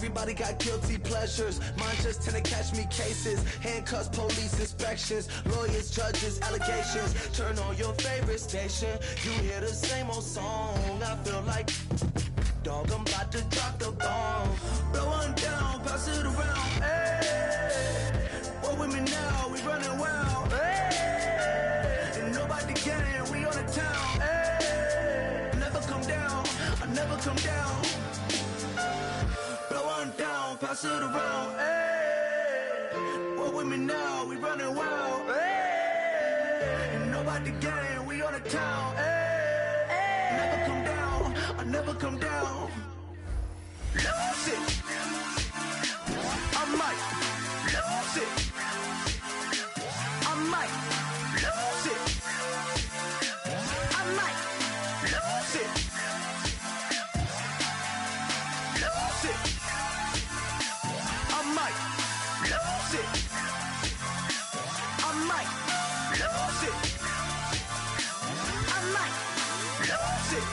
Everybody got guilty pleasures. Mine just tend to catch me cases. Handcuffs, police inspections, lawyers, judges, allegations. Turn on your favorite station. You hear the same old song. I feel like, dog, I'm about to drop the bomb. Blow one down, pass it around. Hey, what with me now? We running wild. Hey, and nobody getting. We on the town. Hey, never come down. I never come down. Blow one down, pass it around. Hey, what with me now? We running wild. Hey, and nobody getting. We on the town. Hey, never come down. I never come down. Lose it. I might lose it. I might lose it. I might lose it. Lose it. I might lose it. I might lose it. I might lose it.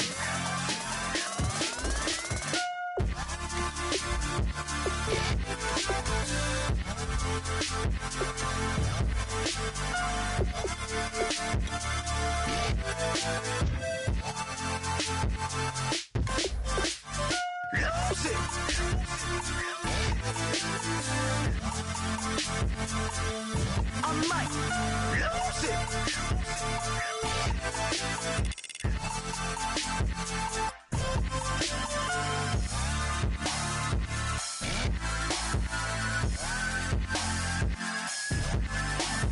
I might lose it.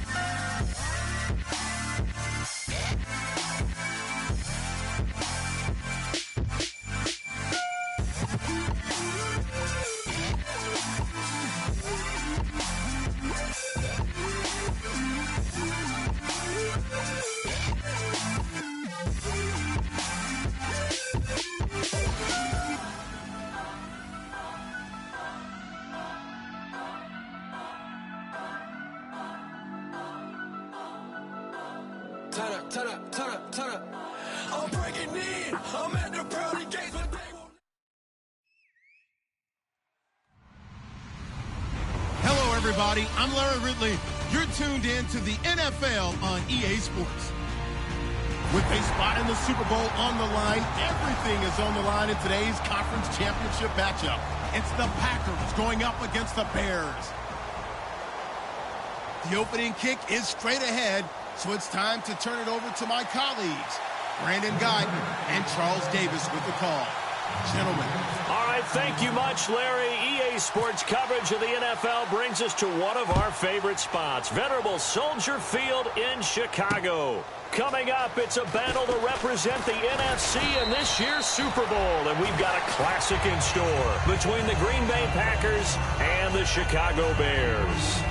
Turn up. I'm breaking in. I'm at the pearly gates, but they won't. Hello, everybody. I'm Larry Ridley. You're tuned in to the NFL on EA Sports. With a spot in the Super Bowl on the line, everything is on the line in today's conference championship matchup. It's the Packers going up against the Bears. The opening kick is straight ahead, so it's time to turn it over to my colleagues, Brandon Guyton and Charles Davis with the call. Gentlemen. All right, thank you much, Larry. EA Sports coverage of the NFL brings us to one of our favorite spots, venerable Soldier Field in Chicago. Coming up, it's a battle to represent the NFC in this year's Super Bowl, and we've got a classic in store between the Green Bay Packers and the Chicago Bears.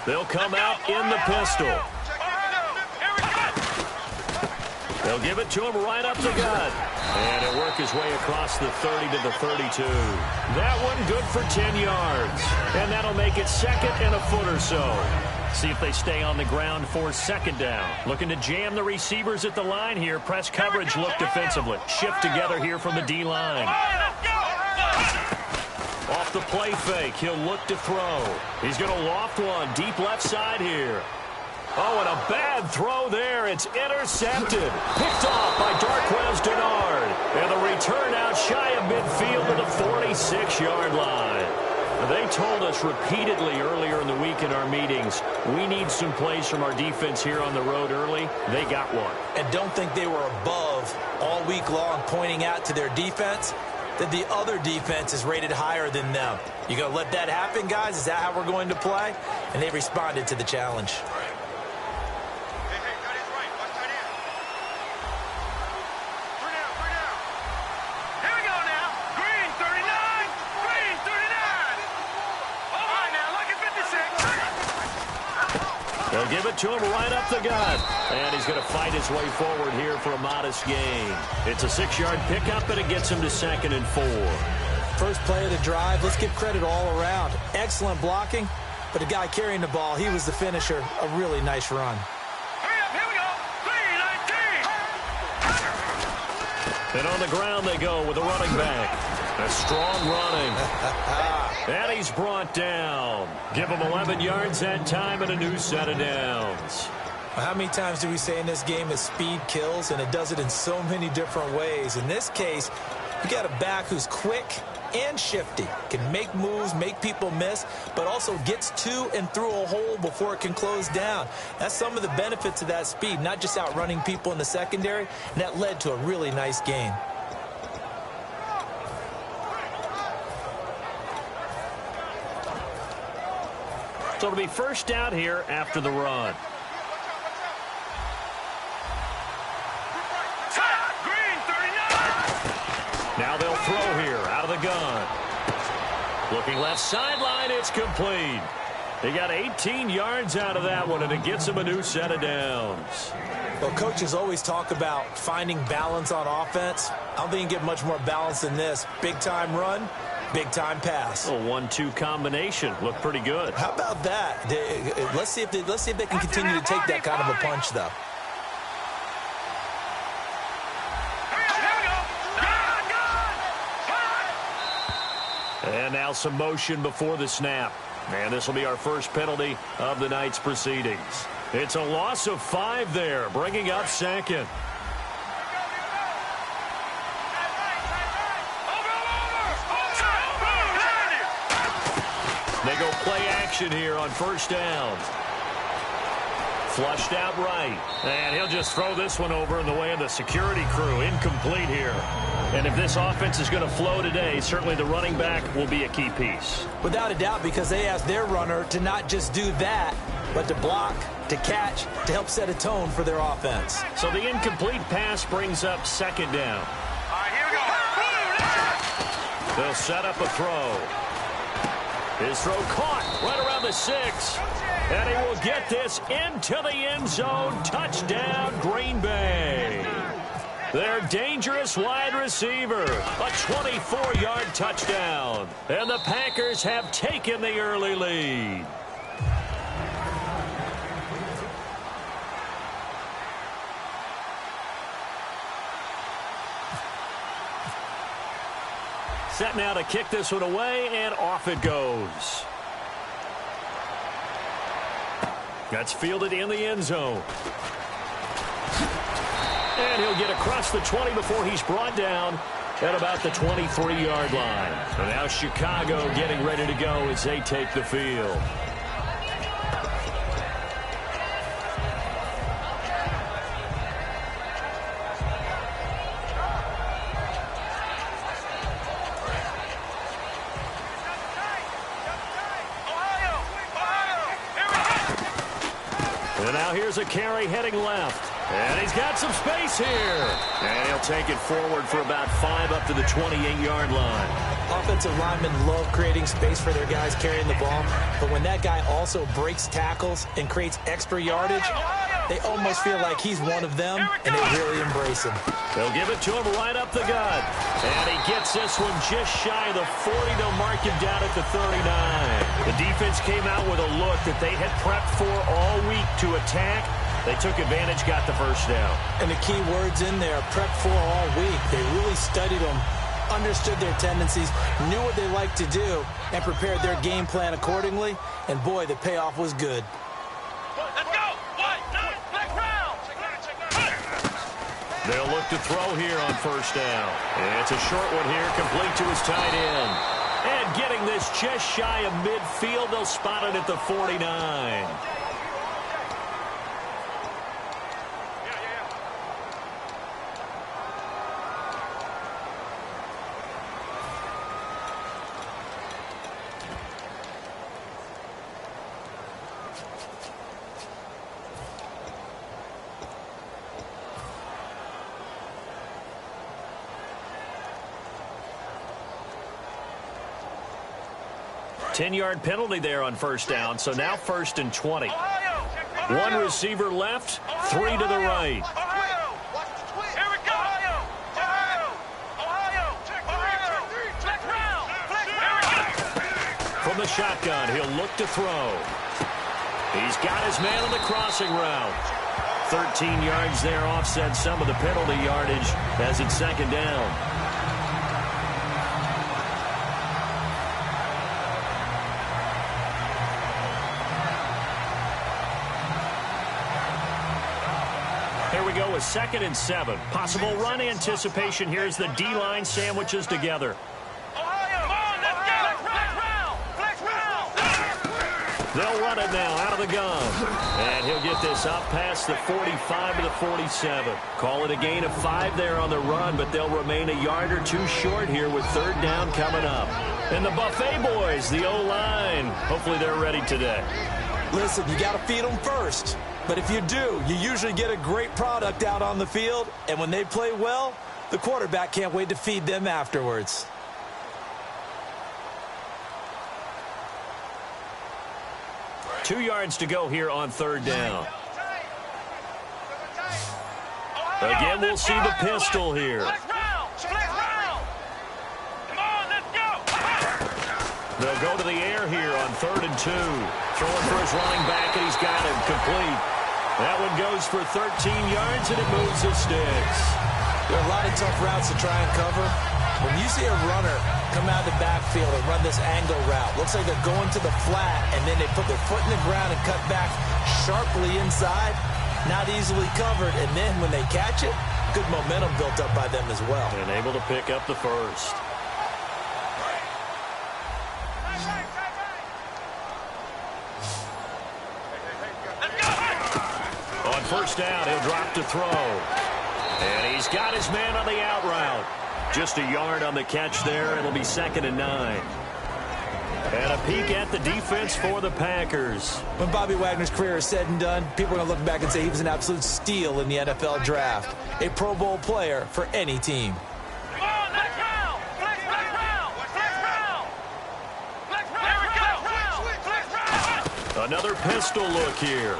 They'll come out in the pistol. They'll give it to him right up the gut. And he'll work his way across the 30 to the 32. That one good for 10 yards. And that'll make it second and a foot or so. See if they stay on the ground for second down. Looking to jam the receivers at the line here. Press coverage look defensively. Shift together here from the D-line. Off the play fake, he'll look to throw. He's going to loft one deep left side here. Oh, and a bad throw there. It's intercepted. Picked off by Darquez Denard. And the return out shy of midfield to the 46-yard line. They told us repeatedly earlier in the week in our meetings, we need some plays from our defense here on the road early. They got one. And don't think they were above all week long pointing out to their defense that the other defense is rated higher than them. You going to let that happen, guys? Is that how we're going to play? And they responded to the challenge. They'll give it to him right up the gut. And he's going to fight his way forward here for a modest gain. It's a 6-yard pickup, and it gets him to 2nd and 4. First play of the drive, let's give credit all around. Excellent blocking, but the guy carrying the ball, he was the finisher. A really nice run. Hurry up, here we go. 3-19. And on the ground they go with a running back. A strong running. And he's brought down. Give him 11 yards that time and a new set of downs. Well, how many times do we say in this game that speed kills, and it does it in so many different ways? In this case, you got a back who's quick and shifty, can make moves, make people miss, but also gets to and through a hole before it can close down. That's some of the benefits of that speed, not just outrunning people in the secondary, and that led to a really nice gain. So it'll be first down here after the run. Green, 39. Now they'll throw here out of the gun. Looking left sideline, it's complete. They got 18 yards out of that one, and it gets them a new set of downs. Well, coaches always talk about finding balance on offense. I don't think you can get much more balance than this. Big-time run, big-time pass. A 1-2 combination. Looked pretty good. How about that? Let's see if they can continue to take that kind of a punch, though. And now some motion before the snap. And this will be our first penalty of the night's proceedings. It's a loss of 5 there, bringing up 2nd. They go play action here on first down. Flushed out right. And he'll just throw this one over in the way of the security crew. Incomplete here. And if this offense is going to flow today, certainly the running back will be a key piece. Without a doubt, because they asked their runner to not just do that, but to block, to catch, to help set a tone for their offense. So the incomplete pass brings up 2nd down. All right, here we go. They'll set up a throw. His throw caught right around the 6. And he will get this into the end zone. Touchdown, Green Bay. Their dangerous wide receiver. A 24-yard touchdown. And the Packers have taken the early lead. Set now to kick this one away, and off it goes. That's fielded in the end zone. And he'll get across the 20 before he's brought down at about the 23-yard line. So now Chicago getting ready to go as they take the field. And now here's a carry heading left. And he's got some space here. And he'll take it forward for about 5 up to the 28-yard line. Offensive linemen love creating space for their guys carrying the ball. But when that guy also breaks tackles and creates extra yardage, they almost feel like he's one of them, and they really embrace him. They'll give it to him right up the gut. And he gets this one just shy of the 40. They'll mark him down at the 39. The defense came out with a look that they had prepped for all week to attack. They took advantage, got the first down. And the key words in there, prep for all week. They really studied them, understood their tendencies, knew what they liked to do, and prepared their game plan accordingly. And boy, the payoff was good. Let's go! They'll look to throw here on first down. It's a short one here, complete to his tight end. And getting this just shy of midfield, they'll spot it at the 49. Ten-yard penalty there on first down, so now 1st and 20. One receiver left, 3 to the right. Here we go! From the shotgun, he'll look to throw. He's got his man on the crossing route. 13 yards there, offset some of the penalty yardage as it's 2nd down. Here we go with 2nd and 7. Possible run anticipation here as the D-line sandwiches together. They'll run it now out of the gun. And he'll get this up past the 45 to the 47. Call it a gain of 5 there on the run, but they'll remain a yard or two short here with 3rd down coming up. And the Buffet boys, the O-line, hopefully they're ready today. Listen, you got to feed them first. But if you do, you usually get a great product out on the field. And when they play well, the quarterback can't wait to feed them afterwards. Two yards to go here on 3rd down. Again, we'll see the pistol here. They'll go to the air here on 3rd and 2. Throwing for his running back, and he's got him complete. That one goes for 13 yards, and it moves the sticks. There are a lot of tough routes to try and cover. When you see a runner come out of the backfield and run this angle route, looks like they're going to the flat, and then they put their foot in the ground and cut back sharply inside, not easily covered, and then when they catch it, good momentum built up by them as well. And able to pick up the first. On first down, he'll drop to throw. And he's got his man on the out route. Just a yard on the catch there. It'll be 2nd and 9. And a peek at the defense for the Packers. When Bobby Wagner's career is said and done, people are going to look back and say he was an absolute steal in the NFL draft. A Pro Bowl player for any team. Another pistol look here.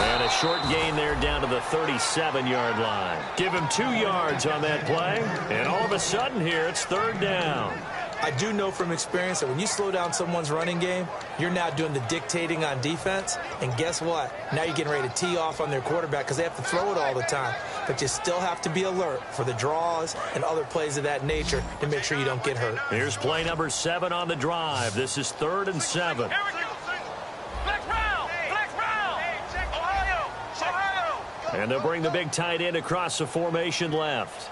And a short gain there down to the 37-yard line. Give him 2 yards on that play. And all of a sudden here, it's 3rd down. I do know from experience that when you slow down someone's running game, you're now doing the dictating on defense. And guess what? Now you're getting ready to tee off on their quarterback because they have to throw it all the time. But you still have to be alert for the draws and other plays of that nature to make sure you don't get hurt. Here's play number 7 on the drive. This is 3rd and 7. And they'll bring the big tight end across the formation left.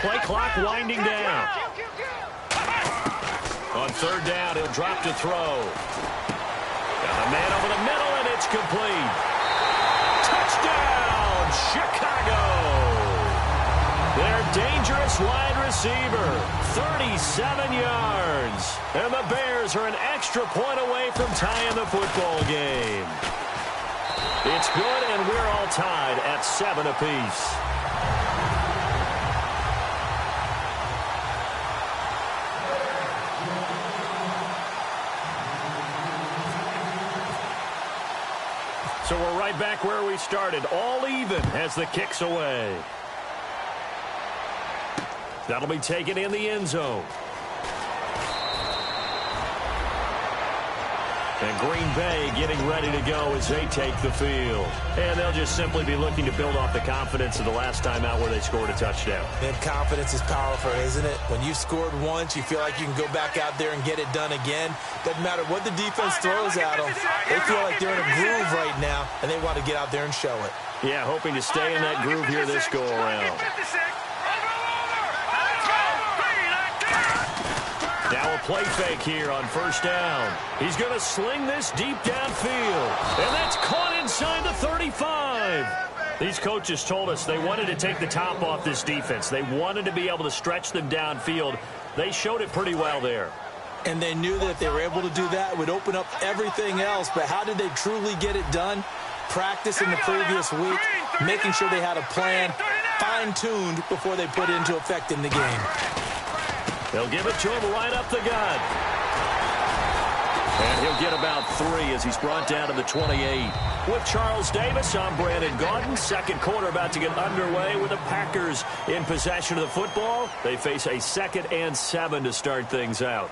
Play clock winding down. On 3rd down, he'll drop to throw. Got a man over the middle, and it's complete. Touchdown, Chicago! Their dangerous wide receiver, 37 yards. And the Bears are an extra point away from tying the football game. It's good, and we're all tied at 7 apiece. So we're right back where we started, all even as the kick's away. That'll be taken in the end zone. And Green Bay getting ready to go as they take the field. And they'll just simply be looking to build off the confidence of the last time out where they scored a touchdown. And confidence is powerful, isn't it? When you've scored once, you feel like you can go back out there and get it done again. Doesn't matter what the defense throws at them. They feel like they're in a groove right now, and they want to get out there and show it. Yeah, hoping to stay in that groove here this go-around. Now a play fake here on first down. He's going to sling this deep downfield. And that's caught inside the 35. These coaches told us they wanted to take the top off this defense. They wanted to be able to stretch them downfield. They showed it pretty well there. And they knew that if they were able to do that, it would open up everything else. But how did they truly get it done? Practice in the previous week, making sure they had a plan, fine-tuned before they put it into effect in the game. They'll give it to him right up the gut. And he'll get about 3 as he's brought down to the 28. With Charles Davis, I'm Brandon Gaudin. Second quarter about to get underway with the Packers in possession of the football. They face a 2nd and 7 to start things out.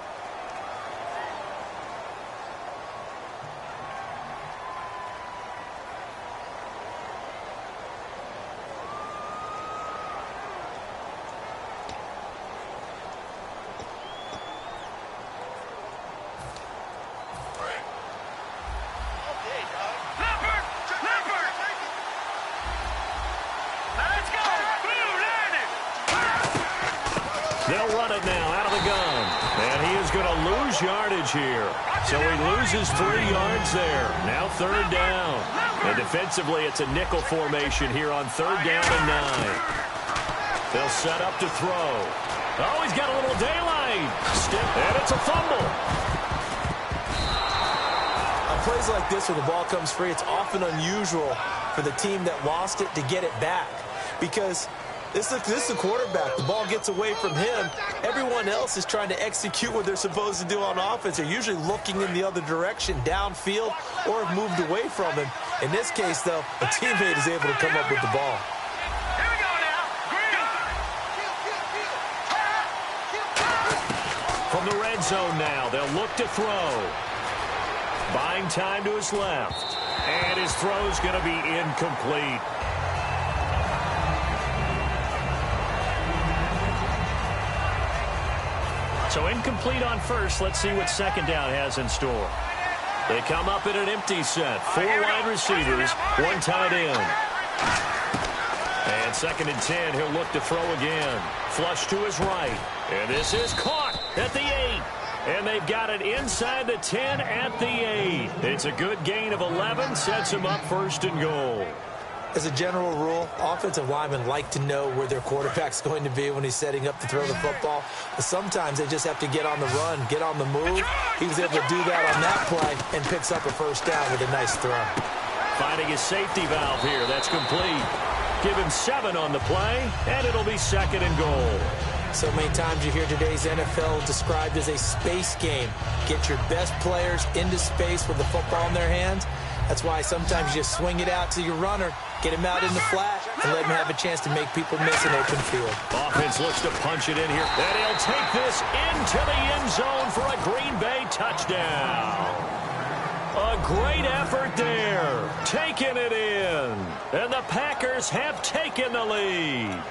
They'll run it now out of the gun. And he is going to lose yardage here. So he loses 3 yards there. Now 3rd down. And defensively, it's a nickel formation here on 3rd down and 9. They'll set up to throw. Oh, he's got a little daylight. And it's a fumble. On plays like this where the ball comes free, it's often unusual for the team that lost it to get it back. Because this is the quarterback. The ball gets away from him. Everyone else is trying to execute what they're supposed to do on offense. They're usually looking in the other direction, downfield, or have moved away from him. In this case, though, a teammate is able to come up with the ball. Here we go now. From the red zone now, they'll look to throw. Buying time to his left. And his throw's going to be incomplete. So incomplete on first. Let's see what 2nd down has in store. They come up in an empty set. 4 wide receivers, 1 tight end. And 2nd and 10, he'll look to throw again. Flush to his right. And this is caught at the 8. And they've got it inside the 10 at the 8. It's a good gain of 11. Sets him up 1st and goal. As a general rule, offensive linemen like to know where their quarterback's going to be when he's setting up to throw the football. But sometimes they just have to get on the run, get on the move. He was able to do that on that play and picks up a 1st down with a nice throw. Finding his safety valve here. That's complete. Give him 7 on the play, and it'll be 2nd and goal. So many times you hear today's NFL described as a space game. Get your best players into space with the football in their hands. That's why sometimes you swing it out to your runner, get him out in the flat, and let him have a chance to make people miss an open field. Offense looks to punch it in here. And he'll take this into the end zone for a Green Bay touchdown. A great effort there. Taking it in. And the Packers have taken the lead.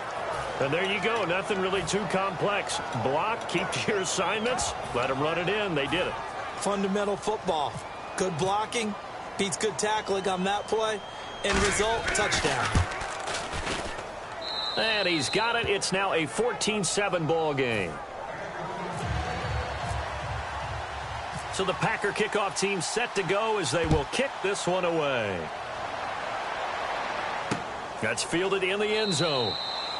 And there you go. Nothing really too complex. Block, keep to your assignments, let them run it in. They did it. Fundamental football. Good blocking. Beats good tackling on that play. End result, touchdown. And he's got it. It's now a 14-7 ball game. So the Packer kickoff team set to go as they will kick this one away. That's fielded in the end zone.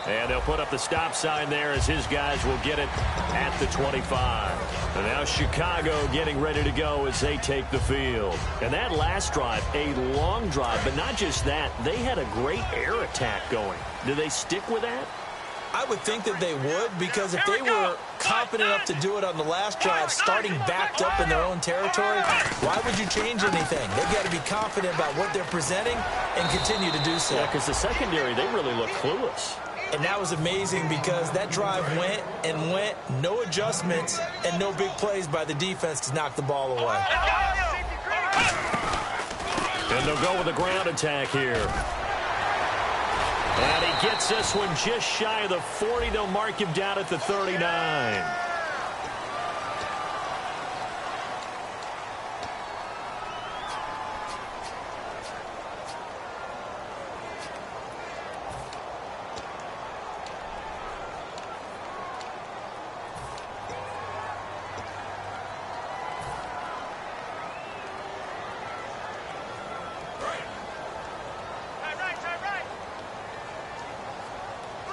And they'll put up the stop sign there as his guys will get it at the 25. And now Chicago getting ready to go as they take the field. And that last drive, a long drive, but not just that. They had a great air attack going. Do they stick with that? I would think that they would, because if they were confident enough to do it on the last drive, starting backed up in their own territory, why would you change anything? They've got to be confident about what they're presenting and continue to do so. Yeah, because the secondary, they really look clueless. And that was amazing because that drive went and went, no adjustments, and no big plays by the defense to knock the ball away. And they'll go with a ground attack here. And he gets this one just shy of the 40. They'll mark him down at the 39.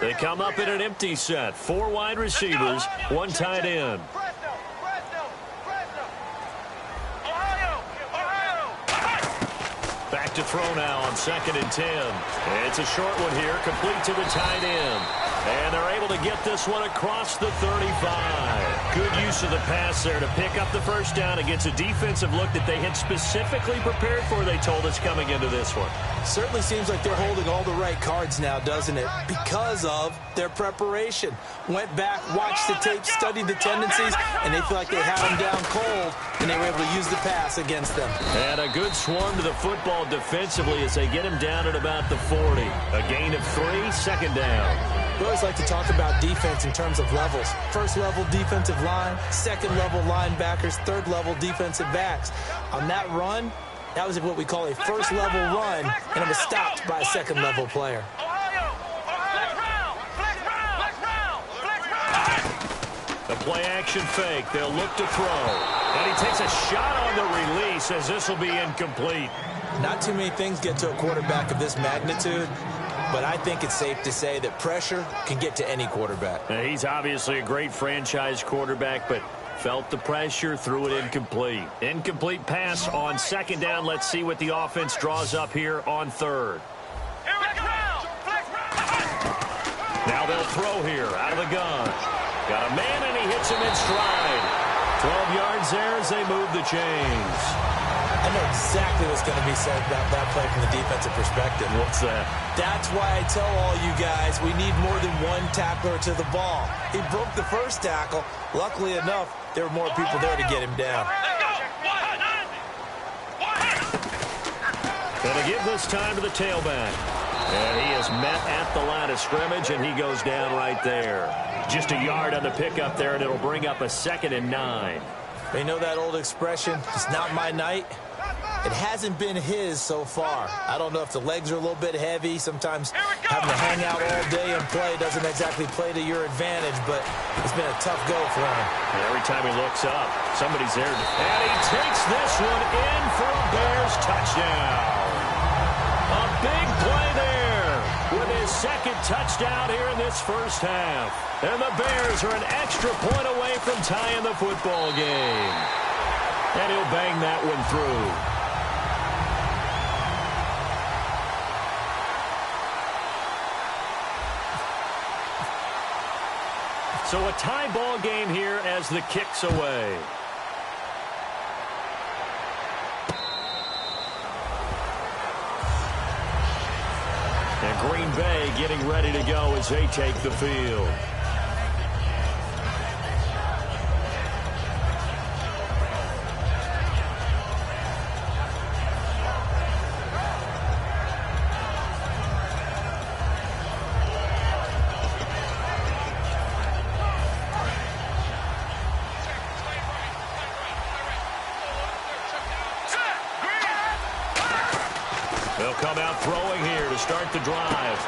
They come up in an empty set. 4 wide receivers, 1 tight end. Back to throw now on 2nd and 10. It's a short one here, complete to the tight end. And they're able to get this one across the 35. Good use of the pass there to pick up the first down against a defensive look that they had specifically prepared for, they told us, coming into this one. Certainly seems like they're holding all the right cards now, doesn't it? Because of their preparation. Went back, watched the tape, studied the tendencies, and they feel like they had them down cold, and they were able to use the pass against them. And a good swarm to the football defensively as they get him down at about the 40. A gain of 3, 2nd down. We always like to talk about defense in terms of levels. First level defensive line, second level linebackers, third level defensive backs. On that run, that was what we call a first level run, and it was stopped by a second level player. The play action fake. They'll look to throw. And he takes a shot on the release as this will be incomplete. Not too many things get to a quarterback of this magnitude, but I think it's safe to say that pressure can get to any quarterback. Now, he's obviously a great franchise quarterback, but felt the pressure, threw it incomplete. Incomplete pass on 2nd down. Let's see what the offense draws up here on 3rd. Now they'll throw here out of the gun. Got a man, and he hits him in stride. 12 yards there as they move the chains. I know exactly what's going to be said about that play from the defensive perspective. What's that? That's why I tell all you guys we need more than one tackler to the ball. He broke the first tackle. Luckily enough, there were more people there to get him down. Gonna give this time to the tailback. And he is met at the line of scrimmage, and he goes down right there. Just a yard on the pickup there, and it'll bring up a 2nd and 9. You know that old expression, it's not my night? It hasn't been his so far. I don't know if the legs are a little bit heavy. Sometimes having to hang out all day and play doesn't exactly play to your advantage, but it's been a tough go for him. And every time he looks up, somebody's there. And he takes this one in for a Bears touchdown. A big play there with his 2nd touchdown here in this first half. And the Bears are an extra point away from tying the football game. And he'll bang that one through. So a tie ball game here as the kick's away. And Green Bay getting ready to go as they take the field. They'll come out throwing here to start the drive.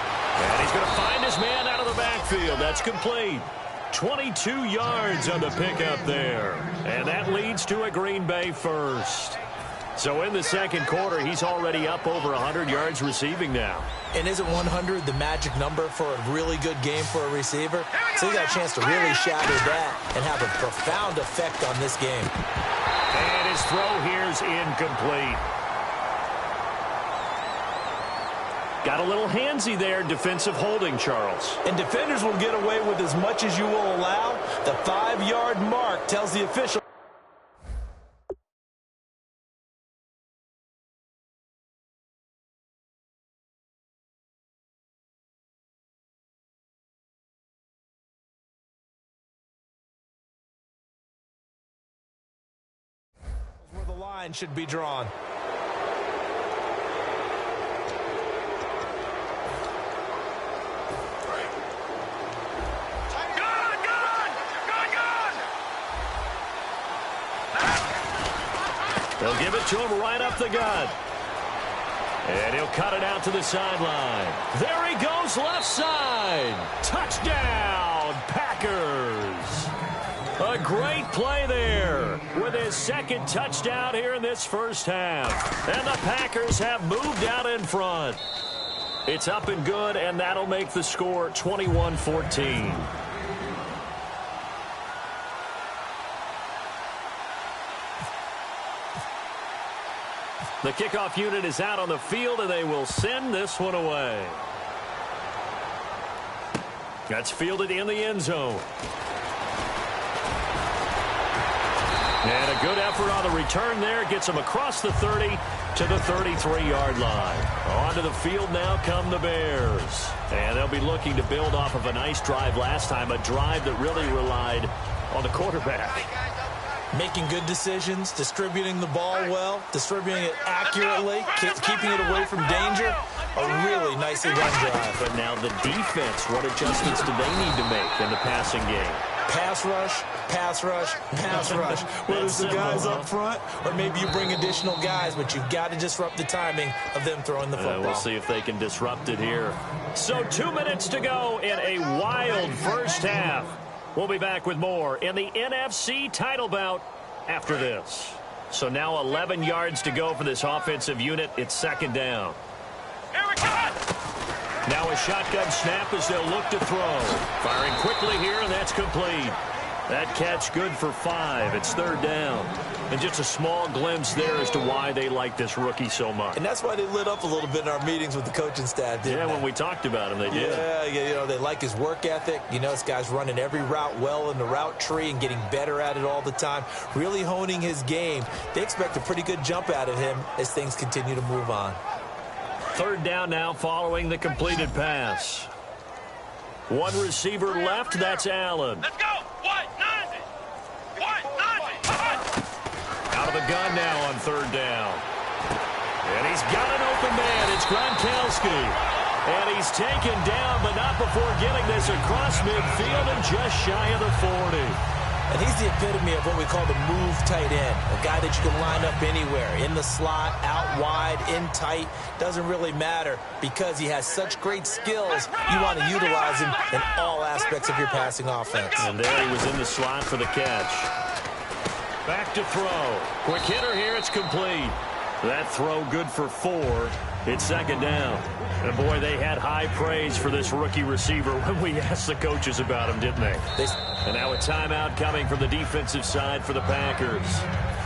And he's going to find his man out of the backfield. That's complete. 22 yards on the pickup there. And that leads to a Green Bay first. So in the second quarter, he's already up over 100 yards receiving now. And isn't 100 the magic number for a really good game for a receiver? So he got a chance to really shatter that and have a profound effect on this game. And his throw here's incomplete. Got a little handsy there, defensive holding, Charles. And defenders will get away with as much as you will allow. The 5-yard mark tells the official. Where the line should be drawn. They'll give it to him right up the gut. And he'll cut it out to the sideline. There he goes, left side. Touchdown, Packers. A great play there with his second touchdown here in this first half. And the Packers have moved out in front. It's up and good, and that'll make the score 21-14. The kickoff unit is out on the field, and they will send this one away. That's fielded in the end zone. And a good effort on the return there. Gets him across the 30 to the 33-yard line. Onto the field now come the Bears. And they'll be looking to build off of a nice drive last time, a drive that really relied on the quarterback. Making good decisions, distributing the ball well, distributing it accurately, keeping it away from danger. A really nicely run drive. But now the defense, what adjustments do they need to make in the passing game? Pass rush, pass rush, pass rush. Whether it's the guys up front or maybe you bring additional guys, but you've got to disrupt the timing of them throwing the football. We'll see if they can disrupt it here. So 2 minutes to go in a wild first half. We'll be back with more in the NFC title bout after this. So now 11 yards to go for this offensive unit. It's second down. Here we go! Now a shotgun snap as they'll look to throw. Firing quickly here, and that's complete. That catch good for 5. It's third down. And just a small glimpse there as to why they like this rookie so much. And that's why they lit up a little bit in our meetings with the coaching staff, didn't they? When we talked about him, they did. Yeah, you know, they like his work ethic. You know, this guy's running every route well in the route tree and getting better at it all the time. Really honing his game. They expect a pretty good jump out of him as things continue to move on. Third down now following the completed pass. One receiver left, that's Allen. Let's go! What? 90! What? 90! Out of the gun now on third down. And he's got an open man. It's Gronkowski. And he's taken down, but not before getting this across midfield and just shy of the 40. And he's the epitome of what we call the move tight end. A guy that you can line up anywhere. In the slot, out wide, in tight. Doesn't really matter because he has such great skills. You want to utilize him in all aspects of your passing offense. And there he was in the slot for the catch. Back to throw. Quick hitter here. It's complete. That throw good for 4. It's second down. And, boy, they had high praise for this rookie receiver when we asked the coaches about him, didn't they? And now a timeout coming from the defensive side for the Packers.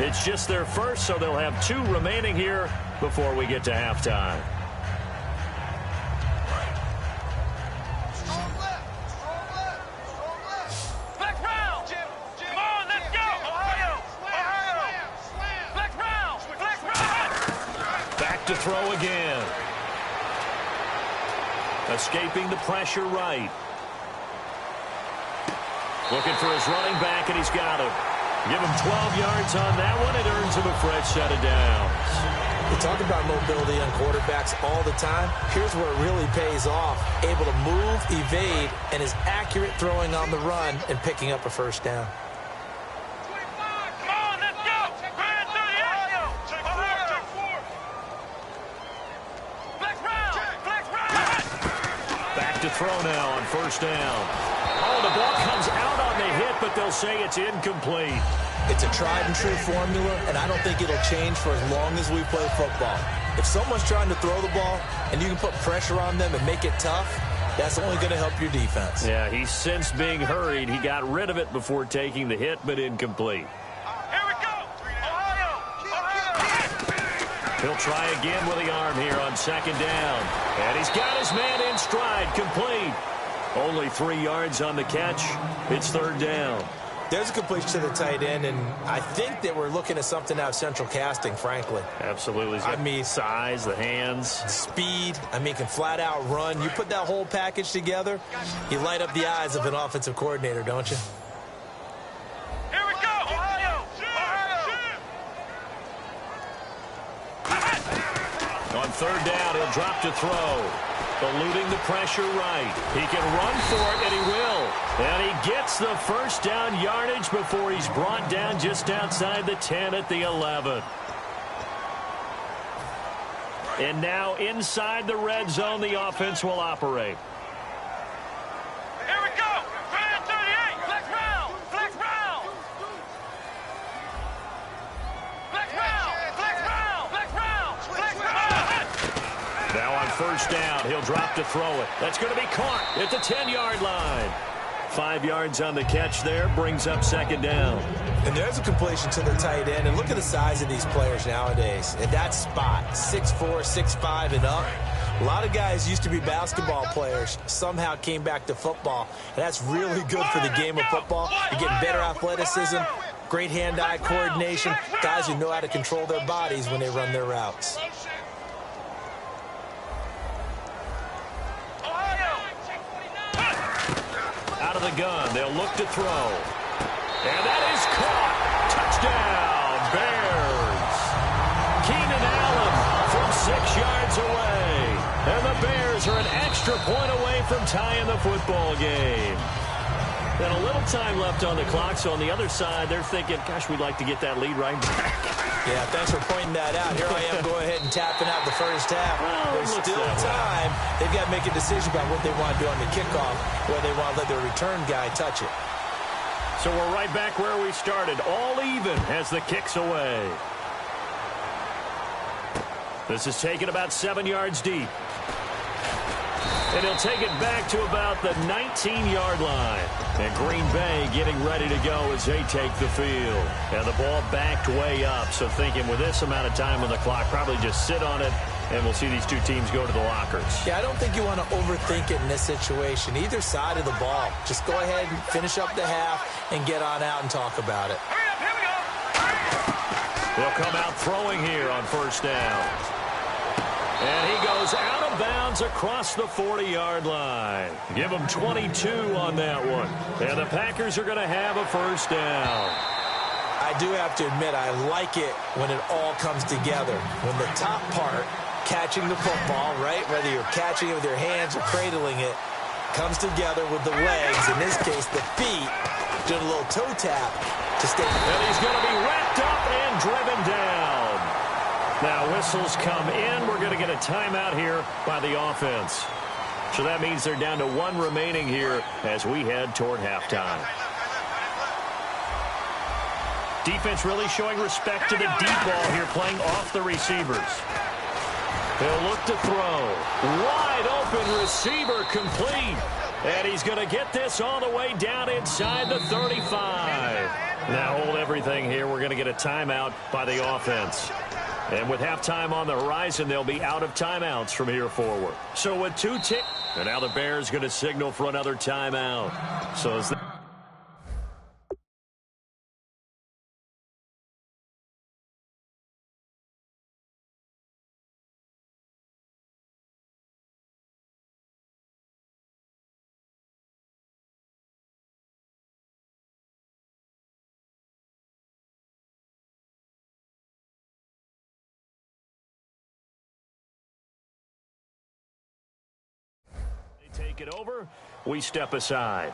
It's just their first, so they'll have 2 remaining here before we get to halftime. To throw again. Escaping the pressure right. Looking for his running back, and he's got him. Give him 12 yards on that one. It earns him a fresh set of downs. We talk about mobility on quarterbacks all the time. Here's where it really pays off. Able to move, evade, and is accurate throwing on the run and picking up a first down. To throw now on first down. Oh, the ball comes out on the hit, but they'll say it's incomplete. It's a tried and true formula, and I don't think it'll change for as long as we play football. If someone's trying to throw the ball and you can put pressure on them and make it tough, that's only going to help your defense. Yeah, he's sensed being hurried. He got rid of it before taking the hit, but incomplete. Here we go! Ohio! He'll try again with the arm here on second down. And he's got his man in stride, complete. Only 3 yards on the catch. It's third down. There's a completion to the tight end, and I think that we're looking at something out of central casting, frankly. Absolutely. I mean, size, the hands. Speed. I mean, can flat out run. You put that whole package together, you light up the eyes of an offensive coordinator, don't you? Here we go! Ohio! On third down, he'll drop to throw. Eluding the pressure right. He can run for it, and he will. And he gets the first down yardage before he's brought down just outside the 10 at the 11. And now inside the red zone, the offense will operate. Here we go! 38! Flex round! Flex round! Flex round! Flex round! Flex round! Flex round! Now on first down, he'll drop to throw it. That's going to be caught at the 10-yard line. 5 yards on the catch there, brings up second down. And there's a completion to the tight end. And look at the size of these players nowadays. At that spot, 6'4", 6'5", and up. A lot of guys used to be basketball players, somehow came back to football. And that's really good for the game of football. You're getting better athleticism, great hand-eye coordination, guys who know how to control their bodies when they run their routes. Out of the gun, they'll look to throw. And that is caught. Touchdown, Bears. Keenan Allen from 6 yards away. And the Bears are an extra point away from tying the football game. And a little time left on the clock, so on the other side, they're thinking, gosh, we'd like to get that lead right back. Yeah, thanks for pointing that out. Here I am going ahead and tapping out the first half. Well, there's still time. They've got to make a decision about what they want to do on the kickoff, whether they want to let their return guy touch it. So we're right back where we started, all even as the kick's away. This is taken about 7 yards deep. And he'll take it back to about the 19-yard line. And Green Bay getting ready to go as they take the field. And the ball backed way up. So thinking with this amount of time on the clock, probably just sit on it, and we'll see these two teams go to the lockers. Yeah, I don't think you want to overthink it in this situation. Either side of the ball. Just go ahead and finish up the half and get on out and talk about it. Hurry up, here we go! They'll come out throwing here on first down. And he goes out of bounds across the 40-yard line. Give him 22 on that one. And the Packers are going to have a first down. I do have to admit, I like it when it all comes together. When the top part, catching the football, right, whether you're catching it with your hands or cradling it, comes together with the legs, in this case the feet, doing a little toe tap to stay. And he's going to be wrapped up and driven down. Now whistles come in. We're going to get a timeout here by the offense. So that means they're down to 1 remaining here as we head toward halftime. Defense really showing respect to the deep ball here, playing off the receivers. They'll look to throw. Wide open receiver, complete. And he's going to get this all the way down inside the 35. Now hold everything here. We're going to get a timeout by the offense. And with halftime on the horizon, they'll be out of timeouts from here forward. So with 2 ticks, and now the Bears going to signal for another timeout. So as take it over, we step aside.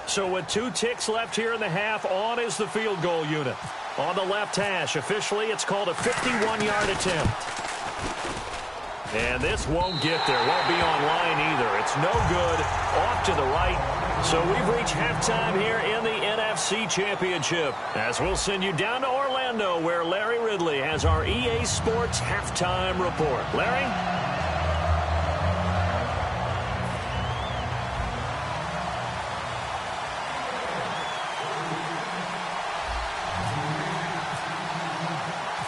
So with 2 ticks left here in the half, on is the field goal unit. On the left hash, officially it's called a 51-yard attempt. And this won't get there, won't be on line either. It's no good, off to the right. So we've reached halftime here in the NFC Championship, as we'll send you down to Orlando, where Larry Ridley has our EA Sports halftime report. Larry?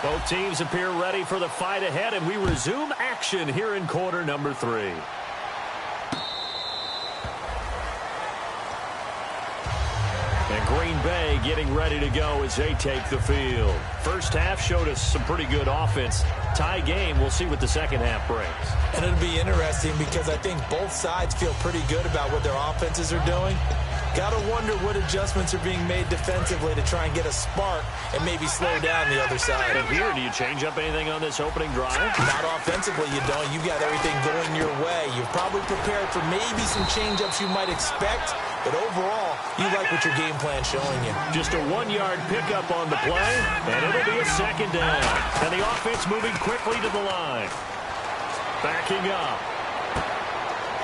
Both teams appear ready for the fight ahead, and we resume action here in quarter number 3. And Green Bay getting ready to go as they take the field. First half showed us some pretty good offense. Tie game, we'll see what the second half brings. And it'll be interesting because I think both sides feel pretty good about what their offenses are doing. Got to wonder what adjustments are being made defensively to try and get a spark and maybe slow down the other side. And here, do you change up anything on this opening drive? Not offensively, you don't. You've got everything going your way. You're probably prepared for maybe some change-ups you might expect, but overall, you like what your game plan's showing you. Just a 1-yard pickup on the play, and it'll be a second down. And the offense moving quickly to the line. Backing up.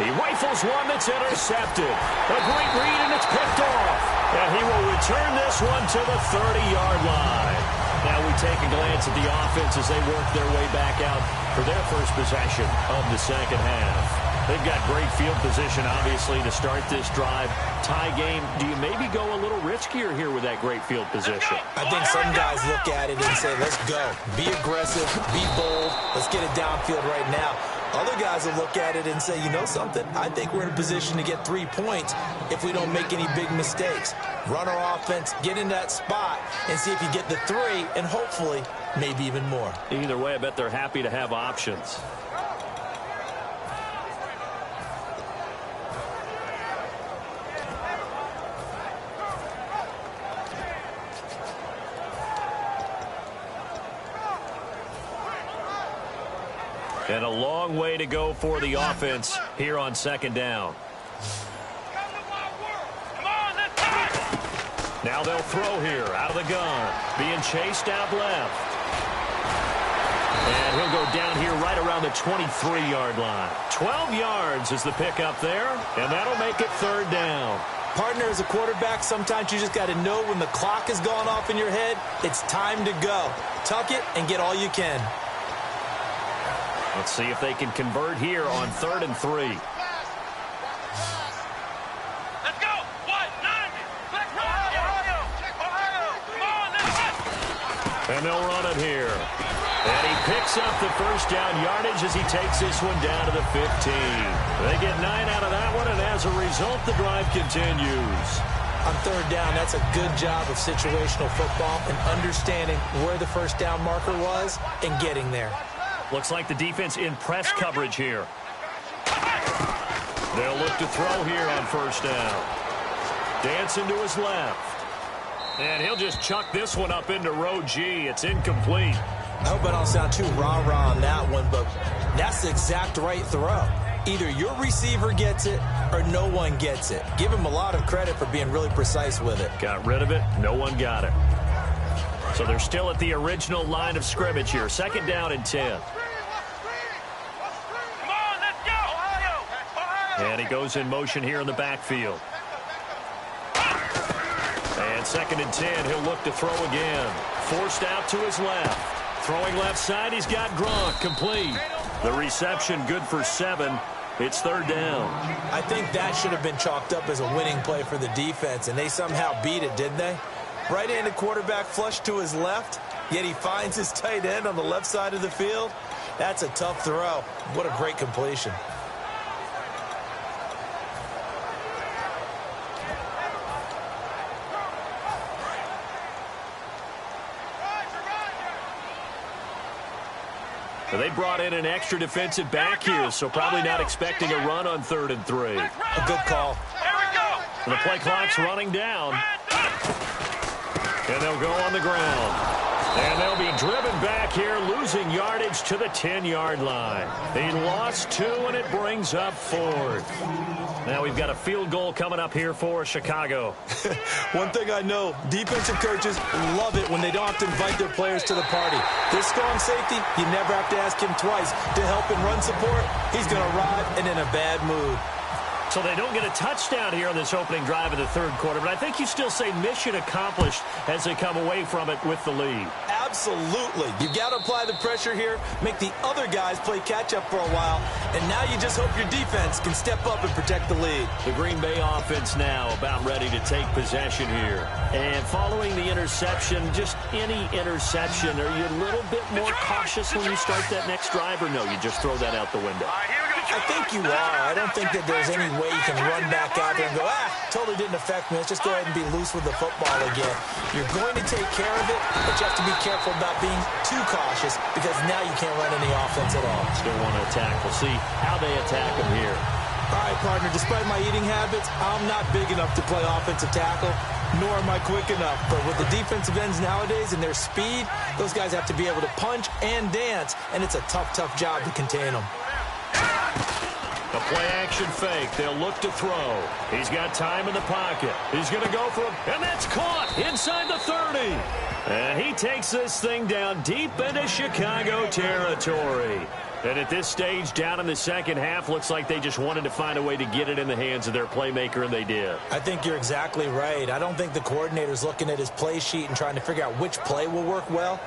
He rifles one that's intercepted. A great read, and it's picked off. And he will return this one to the 30-yard line. Now we take a glance at the offense as they work their way back out for their first possession of the second half. They've got great field position, obviously, to start this drive. Tie game, do you maybe go a little riskier here with that great field position? I think some guys look at it and say, let's go. Be aggressive. Be bold. Let's get it downfield right now. Other guys will look at it and say, you know something? I think we're in a position to get 3 points if we don't make any big mistakes. Run our offense, get in that spot, and see if you get the 3, and hopefully maybe even more. Either way, I bet they're happy to have options. And a long way to go for the offense here on second down. Now they'll throw here out of the gun. Being chased out left. And he'll go down here right around the 23-yard line. 12 yards is the pickup there, and that'll make it third down. Partner, as a quarterback, sometimes you just got to know when the clock has gone off in your head, it's time to go. Tuck it and get all you can. Let's see if they can convert here on 3rd and 3. Let's go! What? 90! Let's run! Ohio! Come on, let's go! And they'll run it here. And he picks up the first down yardage as he takes this one down to the 15. They get 9 out of that one, and as a result, the drive continues. On third down, that's a good job of situational football and understanding where the first down marker was and getting there. Looks like the defense in press coverage here. They'll look to throw here on first down. Dancing to his left. And he'll just chuck this one up into row G. It's incomplete. I hope I don't sound too rah-rah on that one, but that's the exact right throw. Either your receiver gets it or no one gets it. Give him a lot of credit for being really precise with it. Got rid of it. No one got it. So they're still at the original line of scrimmage here. Second down and 10. And he goes in motion here in the backfield. And 2nd and 10, he'll look to throw again. Forced out to his left. Throwing left side, he's got Gronk, complete. The reception good for 7. It's third down. I think that should have been chalked up as a winning play for the defense, and they somehow beat it, didn't they? Right-handed quarterback flush to his left, yet he finds his tight end on the left side of the field. That's a tough throw. What a great completion. They brought in an extra defensive back here, so probably not expecting a run on 3rd and 3. A good call. The play clock's running down. And they'll go on the ground. And they'll be driven back here, losing yardage to the 10-yard line. He lost 2, and it brings up 4th. Now we've got a field goal coming up here for Chicago. One thing I know, defensive coaches love it when they don't have to invite their players to the party. This strong safety, you never have to ask him twice to help in run support. He's going to arrive and in a bad mood. So they don't get a touchdown here on this opening drive of the third quarter, but I think you still say mission accomplished as they come away from it with the lead. Absolutely. You've got to apply the pressure here, make the other guys play catch-up for a while, and now you just hope your defense can step up and protect the lead. The Green Bay offense now about ready to take possession here. And following the interception, just any interception, are you a little bit more cautious when you start that next drive, or no, you just throw that out the window? I think you are. I don't think that there's any way you can run back out there and go, totally didn't affect me. Let's just go ahead and be loose with the football again. You're going to take care of it, but you have to be careful about being too cautious because now you can't run any offense at all. Still want to attack. We'll see how they attack them here. All right, partner, despite my eating habits, I'm not big enough to play offensive tackle, nor am I quick enough. But with the defensive ends nowadays and their speed, those guys have to be able to punch and dance, and it's a tough, tough job to contain them. A play-action fake. They'll look to throw. He's got time in the pocket. He's going to go for it, and that's caught inside the 30. And he takes this thing down deep into Chicago territory. And at this stage, down in the second half, looks like they just wanted to find a way to get it in the hands of their playmaker, and they did. I think you're exactly right. I don't think the coordinator's looking at his play sheet and trying to figure out which play will work well.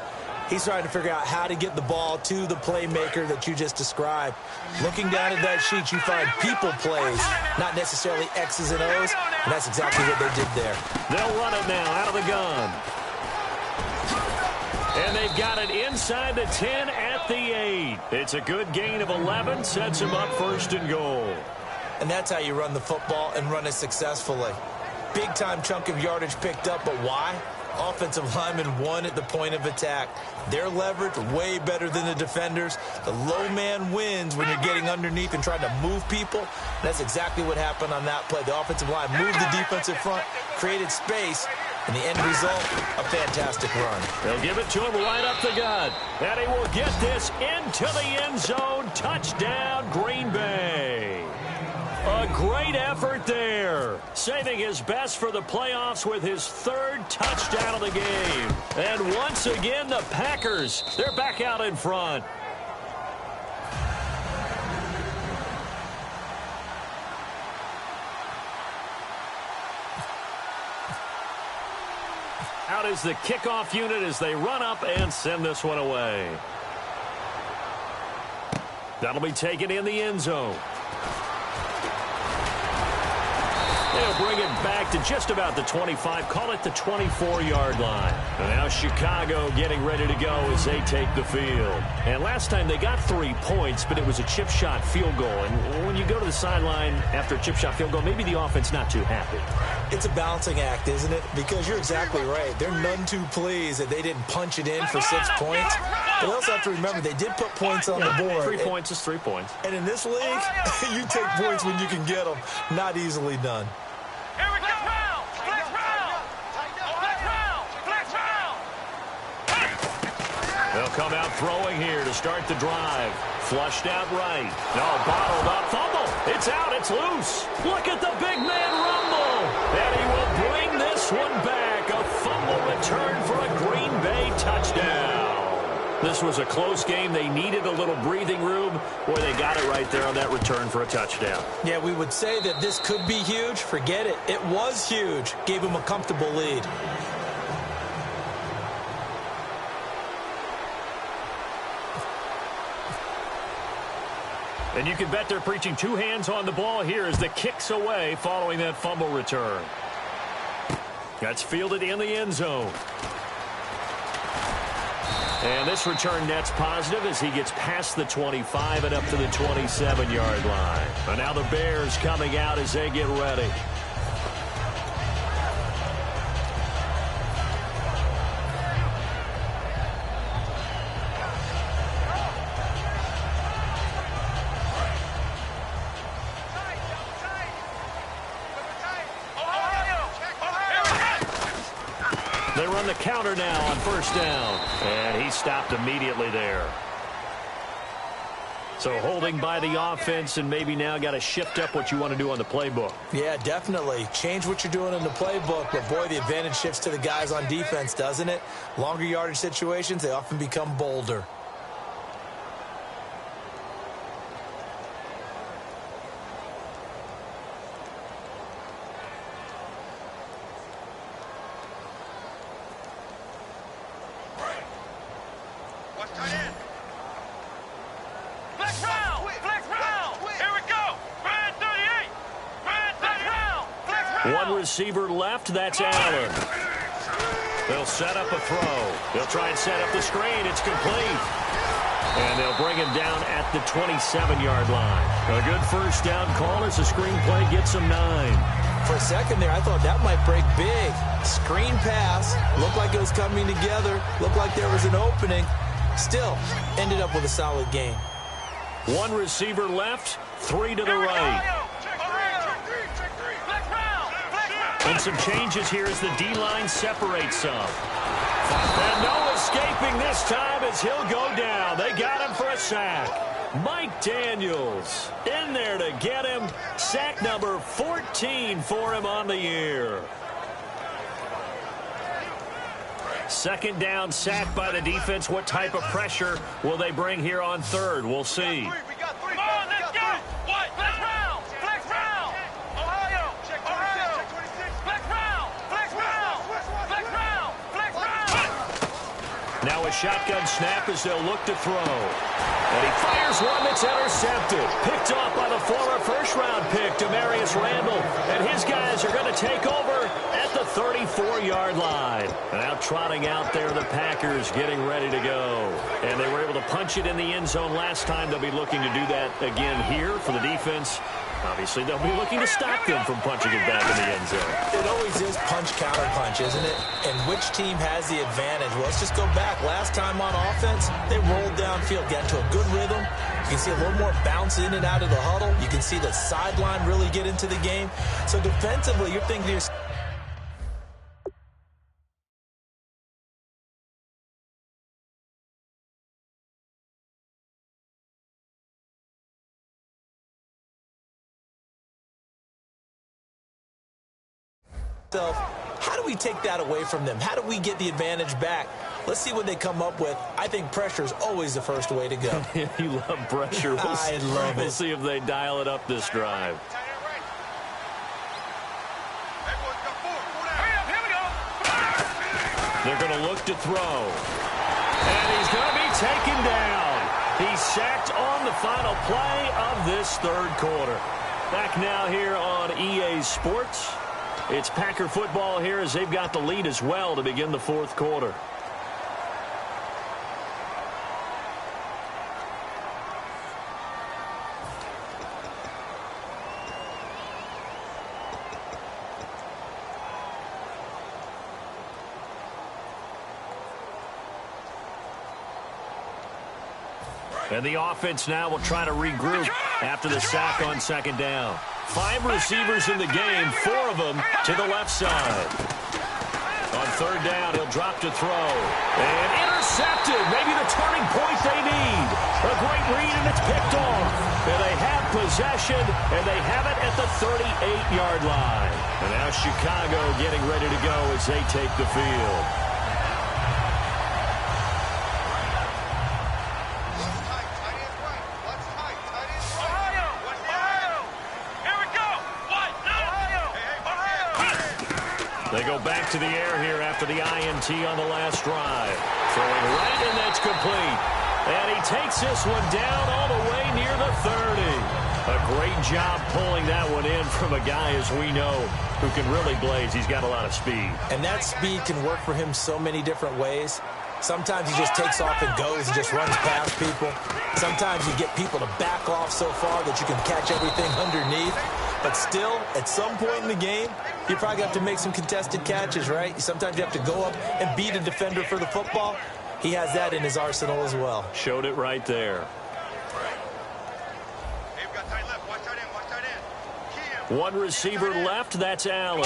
He's trying to figure out how to get the ball to the playmaker that you just described. Looking down at that sheet, you find people plays, not necessarily X's and O's, and that's exactly what they did there. They'll run it now out of the gun. And they've got it inside the 10 at the 8. It's a good gain of 11, sets them up 1st and goal. And that's how you run the football and run it successfully. Big-time chunk of yardage picked up, but why? Offensive linemen won at the point of attack. Their leverage way better than the defenders. The low man wins when you're getting underneath and trying to move people. That's exactly what happened on that play. The offensive line moved the defensive front, created space, and the end result, a fantastic run. They'll give it to him right up the gut. And he will get this into the end zone. Touchdown, Green Bay. A great effort there. Saving his best for the playoffs with his 3rd touchdown of the game. And once again, the Packers, they're back out in front. Out is the kickoff unit as they run up and send this one away. That'll be taken in the end zone. They'll bring it back to just about the 25, call it the 24-yard line. And now Chicago getting ready to go as they take the field. And last time they got 3 points, but it was a chip shot field goal. And when you go to the sideline after a chip shot field goal, maybe the offense not too happy. It's a balancing act, isn't it? Because you're exactly right. They're none too pleased that they didn't punch it in for 6 points. But they also have to remember they did put points on the board. 3 points is 3 points. And in this league, you take points when you can get them. Not easily done. Here we go. Flex round. Flex round. They'll come out throwing here to start the drive. Flushed out right. No, bottled up. Fumble. It's out. It's loose. Look at the big man rumble. And he will bring this one back. A fumble return for a Green Bay touchdown. This was a close game. They needed a little breathing room. Boy, they got it right there on that return for a touchdown. Yeah, we would say that this could be huge. Forget it. It was huge. Gave them a comfortable lead. And you can bet they're preaching 2 hands on the ball here as the kick's away following that fumble return. That's fielded in the end zone. And this return net's positive as he gets past the 25 and up to the 27-yard line. And now the Bears coming out as they get ready. They run the counter now on 1st down. And he stopped immediately there. So holding by the offense and maybe now got to shift up what you want to do on the playbook. Yeah, definitely. Change what you're doing in the playbook. But, boy, the advantage shifts to the guys on defense, doesn't it? Longer yardage situations, they often become bolder. One receiver left. That's Allen. They'll set up a throw. They'll try and set up the screen. It's complete. And they'll bring him down at the 27-yard line. A good first down call as the screen play gets him 9. For a second there, I thought that might break big. Screen pass. Looked like it was coming together. Looked like there was an opening. Still, ended up with a solid game. One receiver left, 3 to the right. And some changes here as the D-line separates some. And no escaping this time as he'll go down. They got him for a sack. Mike Daniels in there to get him. Sack number 14 for him on the year. Second down, sack by the defense. What type of pressure will they bring here on third? We'll see. Come on, let's go. What? Flex round. Flex round. Ohio. Ohio. Flex round. Flex round. Flex round. Flex round. Now a shotgun snap as they'll look to throw. And he fires one that's intercepted. Picked off by the former first-round pick, Demarius Randall. And his guys are going to take over at the 34-yard line. And now trotting out there, the Packers getting ready to go. And they were able to punch it in the end zone last time. They'll be looking to do that again here for the defense. Obviously, they'll be looking to stop them from punching it back in the end zone. It always is punch-counter-punch, isn't it? And which team has the advantage? Well, let's just go back. Last time on offense, they rolled downfield, got into a good rhythm. You can see a little more bounce in and out of the huddle. You can see the sideline really get into the game. So defensively, you're thinking to yourself, how do we take that away from them? How do we get the advantage back? Let's see what they come up with. I think pressure is always the first way to go. You love pressure. I love it. We'll see if they dial it up this drive. They're going to look to throw. And he's going to be taken down. He's sacked on the final play of this third quarter. Back now here on EA Sports. It's Packer football here as they've got the lead as well to begin the fourth quarter. And the offense now will try to regroup after the sack on second down. 5 receivers in the game, 4 of them to the left side. On third down, he'll drop to throw. And intercepted. Maybe the turning point they need. A great read, and it's picked off. And they have possession, and they have it at the 38-yard line. And now Chicago getting ready to go as they take the field. They go back to the air here after the INT on the last drive. Throwing right, and that's complete. And he takes this one down all the way near the 30. A great job pulling that one in from a guy, as we know, who can really blaze. He's got a lot of speed. And that speed can work for him so many different ways. Sometimes he just takes off and goes and just runs past people. Sometimes you get people to back off so far that you can catch everything underneath. But still, at some point in the game, you probably have to make some contested catches, right? Sometimes you have to go up and beat a defender for the football. He has that in his arsenal as well. Showed it right there. One receiver left, that's Allen.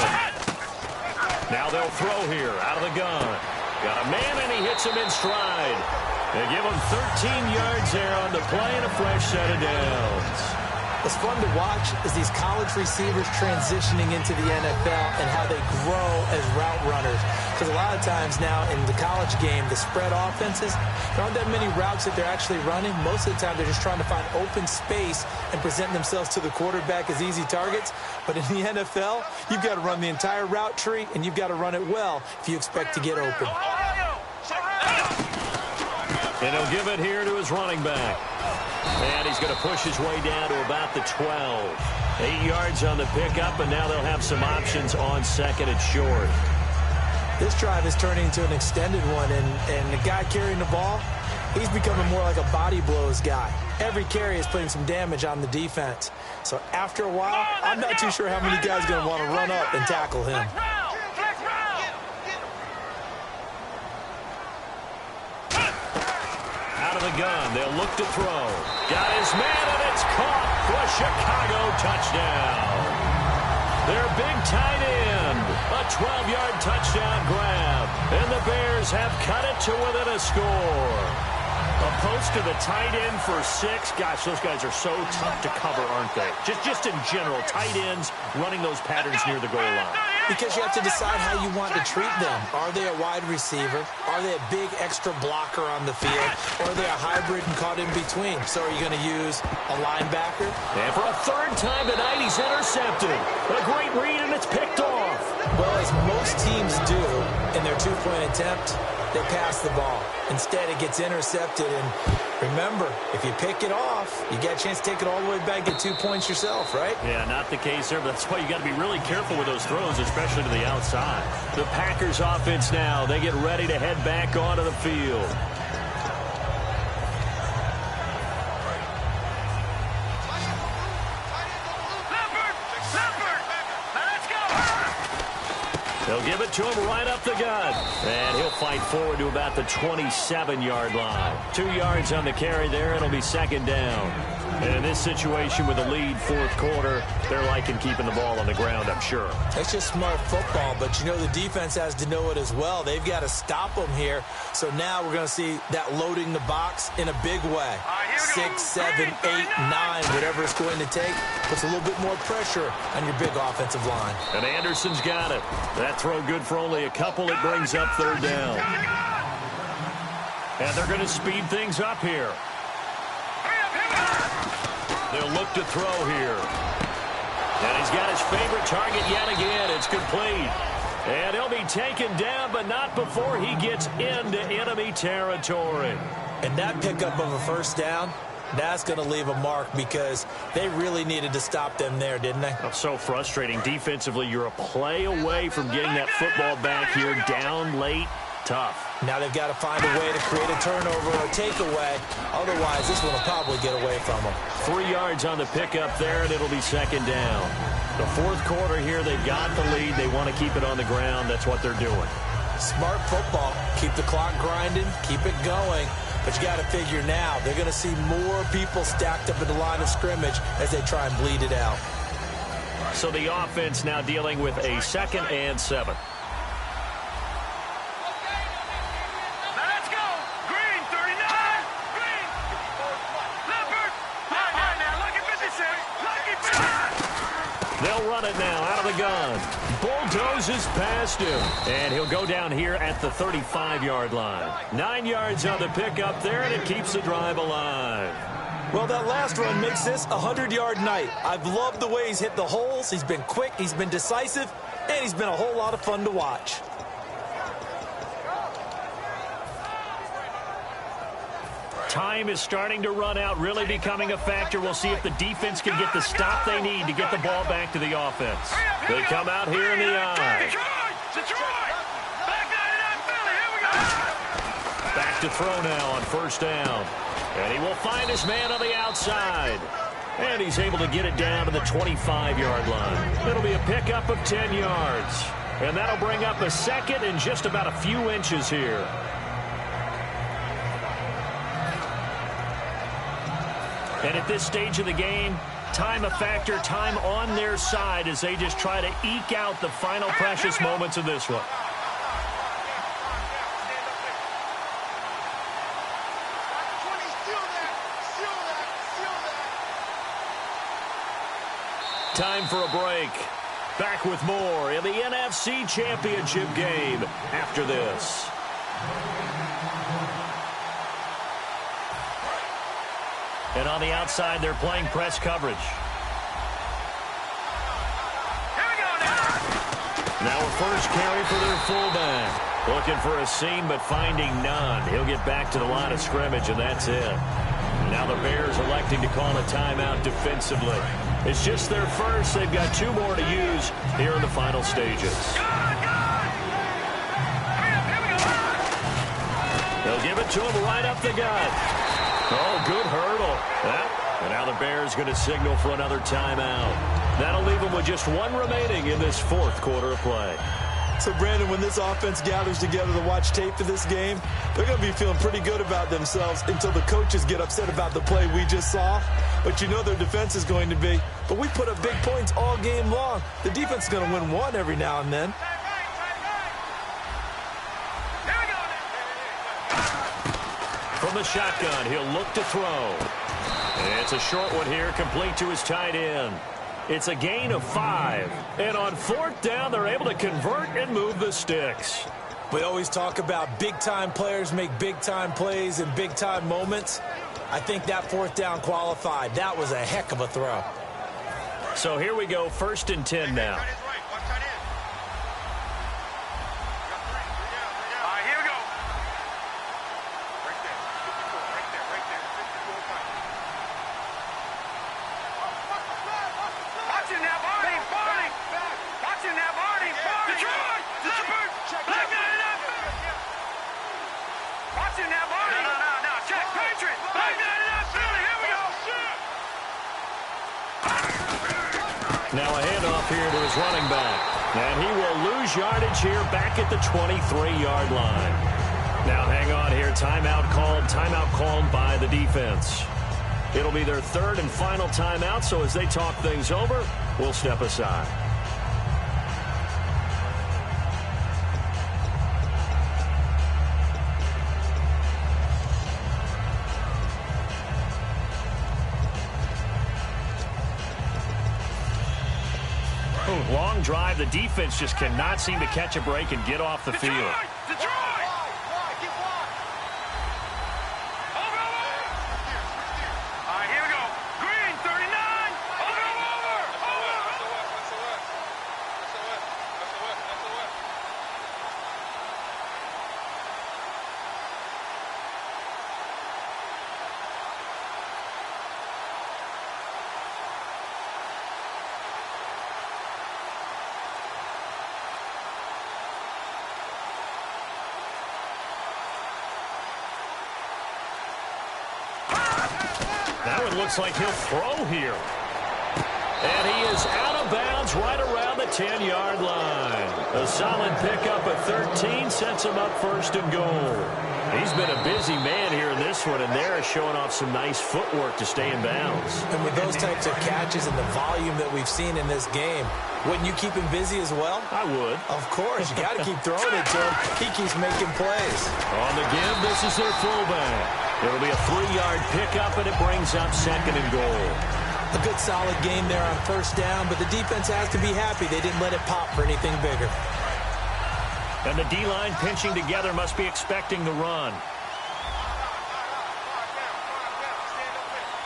Now they'll throw here out of the gun. Got a man, and he hits him in stride. They give him 13 yards there on the play and a fresh set of downs. What's fun to watch is these college receivers transitioning into the NFL and how they grow as route runners. Because a lot of times now in the college game, the spread offenses, there aren't that many routes that they're actually running. Most of the time, they're just trying to find open space and present themselves to the quarterback as easy targets. But in the NFL, you've got to run the entire route tree, and you've got to run it well if you expect to get open. And he'll give it here to his running back. And he's going to push his way down to about the 12. 8 yards on the pickup, and now they'll have some options on second and short. This drive is turning into an extended one, and the guy carrying the ball, he's becoming more like a body blows guy. Every carry is putting some damage on the defense. So after a while, I'm not too sure how many guys are going to want to run up and tackle him. Out of the gun, they'll look to throw. Got his man, and it's caught for a Chicago touchdown. Their big tight end, a 12-yard touchdown grab, and the Bears have cut it to within a score. A post to the tight end for 6. Gosh, those guys are so tough to cover, aren't they? Just in general, tight ends running those patterns near the goal line. Because you have to decide how you want to treat them. Are they a wide receiver? Are they a big extra blocker on the field? Or are they a hybrid and caught in between? So are you going to use a linebacker? And for a third time tonight, he's intercepted. A great read, and it's picked off. Well, as most teams do in their two-point attempt, they pass the ball. Instead, it gets intercepted. And remember, if you pick it off, you get a chance to take it all the way back, get 2 points yourself, right? Yeah, not the case there, but that's why you got to be really careful with those throws, especially to the outside. The Packers offense now, they get ready to head back onto the field. They'll give it to him right up the gut. And he'll fight forward to about the 27-yard line. 2 yards on the carry there. It'll be second down. And in this situation with a lead fourth quarter, they're liking keeping the ball on the ground, I'm sure. That's just smart football, but you know the defense has to know it as well. They've got to stop them here. So now we're going to see that loading the box in a big way. 6, 7, 8, 9, whatever it's going to take, puts a little bit more pressure on your big offensive line. And Anderson's got it. That throw good for only a couple. It brings up third down. And they're going to speed things up here. They'll look to throw here. And he's got his favorite target yet again. It's complete. And he'll be taken down, but not before he gets into enemy territory. And that pickup of a first down, that's going to leave a mark because they really needed to stop them there, didn't they? Oh, so frustrating. Defensively, you're a play away from getting that football back here down late. Tough. Now they've got to find a way to create a turnover or takeaway. Otherwise, this one will probably get away from them. 3 yards on the pickup there, and it'll be second down. The fourth quarter here, they've got the lead. They want to keep it on the ground. That's what they're doing. Smart football. Keep the clock grinding. Keep it going. But you got to figure now, they're going to see more people stacked up in the line of scrimmage as they try and bleed it out. So the offense now dealing with a 2nd and 7. They'll run it now out of the gun. Bulldozes past him. And he'll go down here at the 35-yard line. 9 yards on the pickup there, and it keeps the drive alive. Well, that last run makes this a 100-yard night. I've loved the way he's hit the holes. He's been quick, he's been decisive, and he's been a whole lot of fun to watch. Time is starting to run out, really becoming a factor. We'll see if the defense can get the stop they need to get the ball back to the offense. They come out here in the eye. Back to throw now on first down. And he will find his man on the outside. And he's able to get it down to the 25-yard line. It'll be a pickup of 10 yards. And that'll bring up a second and just about a few inches here. And at this stage of the game, time a factor, time on their side as they just try to eke out the final precious moments of this one. Time for a break. Back with more in the NFC Championship game after this. And on the outside, they're playing press coverage. Now a first carry for their fullback. Looking for a seam, but finding none. He'll get back to the line of scrimmage, and that's it. Now the Bears electing to call a timeout defensively. It's just their first. They've got 2 more to use here in the final stages. They'll give it to him right up the gut. Oh, good hurdle. And now the Bears going to signal for another timeout. That'll leave them with just 1 remaining in this 4th quarter of play. So, Brandon, when this offense gathers together to watch tape for this game, they're going to be feeling pretty good about themselves until the coaches get upset about the play we just saw. But you know their defense is going to be. But we put up big points all game long. The defense is going to win one every now and then. From the shotgun, he'll look to throw. It's a short one here, complete to his tight end. It's a gain of 5. And on 4th down, they're able to convert and move the sticks. We always talk about big-time players make big-time plays in big-time moments. I think that 4th down qualified. That was a heck of a throw. So here we go, 1st and 10 now. Now a handoff here to his running back. And he will lose yardage here back at the 23-yard line. Now hang on here. Timeout called by the defense. It'll be their 3rd and final timeout, so as they talk things over, we'll step aside. Long drive. The defense just cannot seem to catch a break and get off the field. Detroit! All right, here we go. Green, 39. Over. Now it looks like he'll throw here. And he is out of bounds right around the 10-yard line. A solid pickup at 13 sets him up 1st and goal. He's been a busy man here in this one, and they're showing off some nice footwork to stay in bounds. And with those types of catches and the volume that we've seen in this game, wouldn't you keep him busy as well? I would. Of course. You got to keep throwing it to him. He keeps making plays. On the give, this is their fullback. It'll be a 3-yard pickup, and it brings up 2nd and goal. A good solid game there on 1st down, but the defense has to be happy they didn't let it pop for anything bigger. And the D-line pinching together must be expecting the run.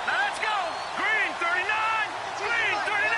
Now let's go. Green, 39. Green, 39.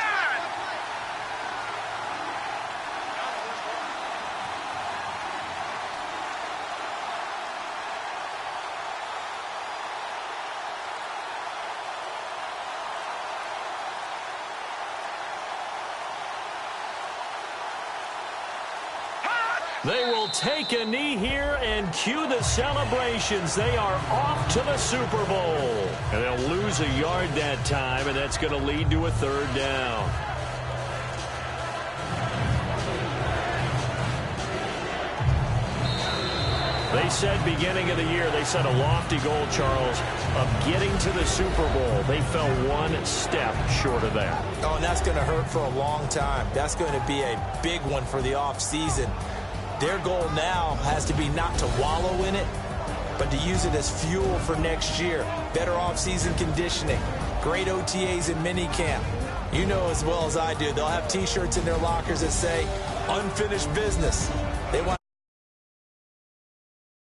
They will take a knee here and cue the celebrations. They are off to the Super Bowl. And they'll lose a yard that time, and that's going to lead to a 3rd down. They said beginning of the year, they set a lofty goal, Charles, of getting to the Super Bowl. They fell 1 step short of that. Oh, and that's going to hurt for a long time. That's going to be a big one for the offseason. Their goal now has to be not to wallow in it, but to use it as fuel for next year. Better offseason conditioning, great OTAs and minicamp. You know as well as I do, they'll have T-shirts in their lockers that say, unfinished business. They want